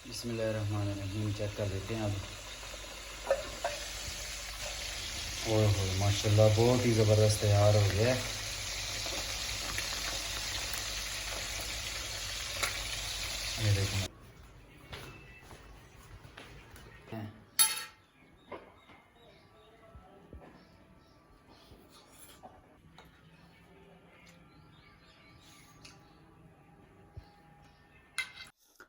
बिस्मिल्लाहिर्रहमानिर्रहीम चेक कर देते हैं अब। ओह हो माशाल्लाह बहुत ही ज़बरदस्त तैयार हो गया है। ये देखो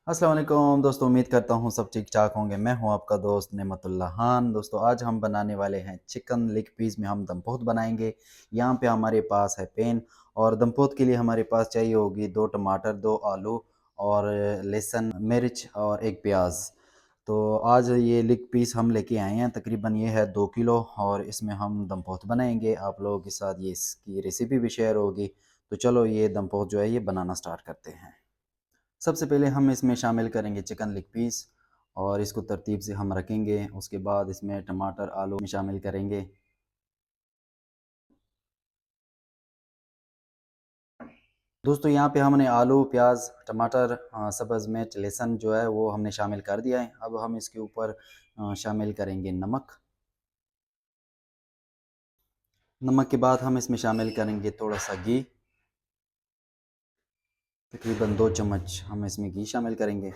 अस्सलाम वालेकुम दोस्तों, उम्मीद करता हूँ सब ठीक ठाक होंगे। मैं हूँ आपका दोस्त नेमतुल्लाह खान। दोस्तों आज हम बनाने वाले हैं चिकन लेग पीस में हम दम पोह बनाएंगे। यहाँ पे हमारे पास है पैन और दम पोह के लिए हमारे पास चाहिए होगी 2 टमाटर, 2 आलू और लहसुन, मिर्च और 1 प्याज। तो आज ये लेग पीस हम लेके आए हैं, तकरीबन ये है 2 किलो और इसमें हम दम पोह बनाएंगे। आप लोगों के साथ ये इसकी रेसिपी भी शेयर होगी। तो चलो ये दम पोह जो है ये बनाना स्टार्ट करते हैं। सबसे पहले हम इसमें शामिल करेंगे चिकन लेग पीस और इसको तरतीब से हम रखेंगे। उसके बाद इसमें टमाटर, आलू में शामिल करेंगे। दोस्तों यहाँ पे हमने आलू, प्याज, टमाटर, सब्ज़ मिर्च, लहसुन जो है वो हमने शामिल कर दिया है। अब हम इसके ऊपर शामिल करेंगे नमक। नमक के बाद हम इसमें शामिल करेंगे थोड़ा सा घी, तकरीबन 2 चम्मच हम इसमें घी शामिल करेंगे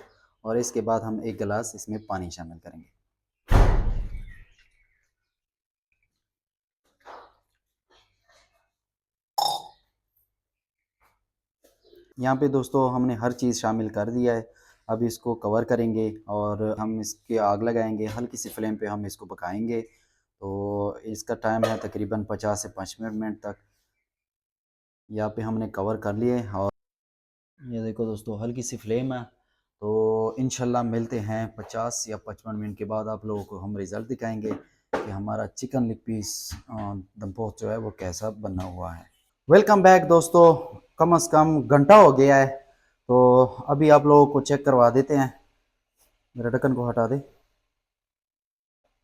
और इसके बाद हम 1 गिलास इसमें पानी शामिल करेंगे। यहाँ पे दोस्तों हमने हर चीज़ शामिल कर दिया है। अब इसको कवर करेंगे और हम इसके आग लगाएंगे, हल्की सी फ्लेम पे हम इसको पकाएंगे। तो इसका टाइम है तकरीबन 50 से 55 मिनट तक। यहाँ पे हमने कवर कर लिए और ये देखो दोस्तों हल्की सी फ्लेम है। तो इंशाल्लाह मिलते हैं 50 या 55 मिनट के बाद। आप लोगों को हम रिज़ल्ट दिखाएंगे कि हमारा चिकन लेग पीस दम पोह जो है वो कैसा बना हुआ है। वेलकम बैक दोस्तों, कम से कम घंटा हो गया है। तो अभी आप लोगों को चेक करवा देते हैं। मेरा ढक्कन को हटा दे।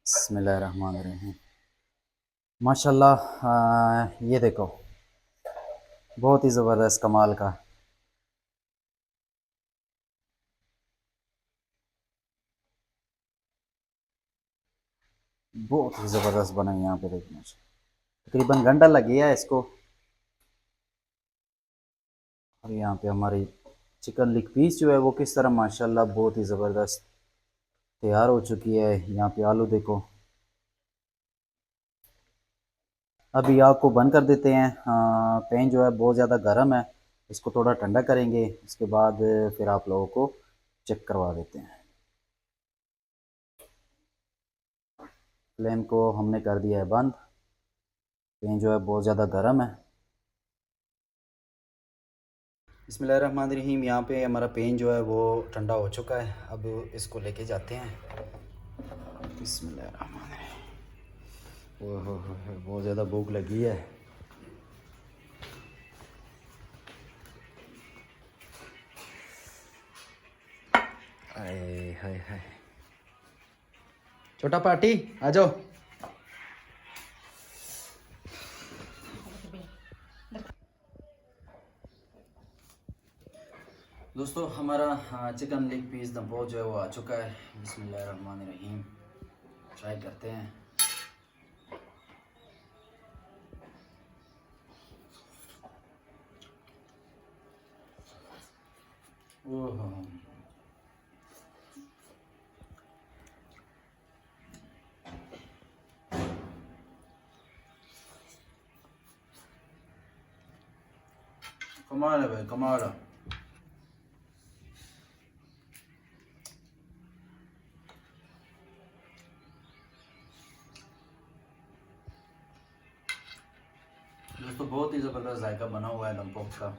बिस्मिल्लाहिर्रहमानिर्रहीम। माशाल्लाह ये देखो बहुत ही ज़बरदस्त कमाल का। बहुत ही ज़बरदस्त बना है। यहाँ पे देखना तकरीबन घंटा लग गया है इसको। और यहाँ पे हमारी चिकन लेग पीस जो है वो किस तरह माशाल्लाह बहुत ही ज़बरदस्त तैयार हो चुकी है। यहाँ पे आलू देखो। अभी आग को बंद कर देते हैं। पैन जो है बहुत ज़्यादा गर्म है, इसको थोड़ा ठंडा करेंगे। उसके बाद फिर आप लोगों को चेक करवा देते हैं। फ्लेम को हमने कर दिया है बंद। पैन जो है बहुत ज़्यादा गर्म है। बिस्मिल्लाहिर्रहमानिर्रहीम। यहाँ पे हमारा पैन जो है वो ठंडा हो चुका है। अब इसको लेके जाते हैं। बिस्मिल्लाहिर्रहमानिर्रहीम। ओह हो बहुत ज़्यादा भूख लगी है। हाय हाय हाय, छोटा पार्टी आ जाओ। दोस्तों हमारा चिकन लेग पीस दम पोह जो है वो आ चुका है। बिस्मिल्लाहिर्रहमानिर्रहीम। ट्राई करते हैं। ओह कमाल है भाई, कमाल है। दोस्तों बहुत ही ज़बरदस्त जायका बना हुआ है दम पोह का।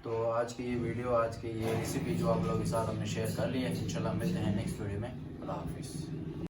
तो आज की ये वीडियो, आज की ये रेसिपी जो आप लोगों के साथ हमने शेयर कर ली है। इंशाल्लाह मिलते हैं नेक्स्ट वीडियो में। अल्लाह हाफिज़।